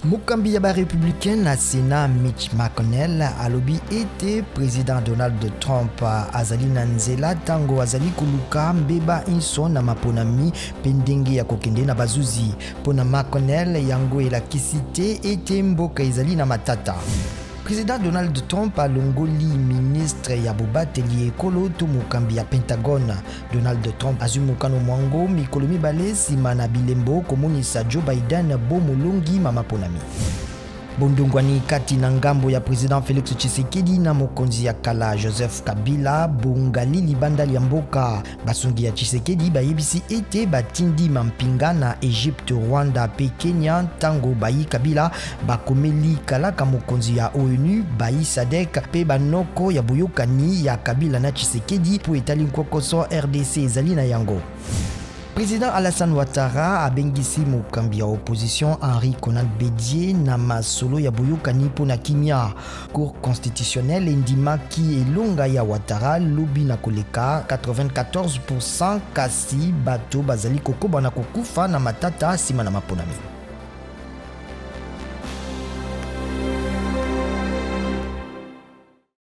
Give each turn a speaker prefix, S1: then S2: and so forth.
S1: Mokambi ya ba républicain na Sénat Mitch McConnell alobi ete président Donald Trump azali na nzela tango azali koluka mbeba inso na maponami pendenge ya kokende na bazuzi. Pona McConnell yango elakisi te ete mboka ezali na matata. Président Donald Trump alongoli ministre ya bobateli ekolo to mokambi ya Pentagone. Donald Trump azwi mokano mwango mikolo mibale nsima na bilembo komonisa Joe Biden bo molongi mama ponami. Bondongwani kati na ngambo ya président Félix Tshisekedi na mokonzi ya kala Joseph Kabila bongali libanda ya mboka. Basungi ya Tshisekedi bayebisi ete batindi mampinga na Egypte, Rwanda pe Kenya tango bayi Kabila bakomeli kalaka mokonzi ya ONU bayi SADC pe banoko ya boyokani ya Kabila na Tshisekedi po etali nkokoso RDC ezali na yango. Président Alassane Ouattara abengisi mokambi ya opposition Henri Konan Bédié na masolo ya boyokani pona kimia. Cour constitutionnelle endimaki elonga ya Ouattara lobi na koleka 94% kasi bato bazali kokoba na kokufa na matata sima na maponami.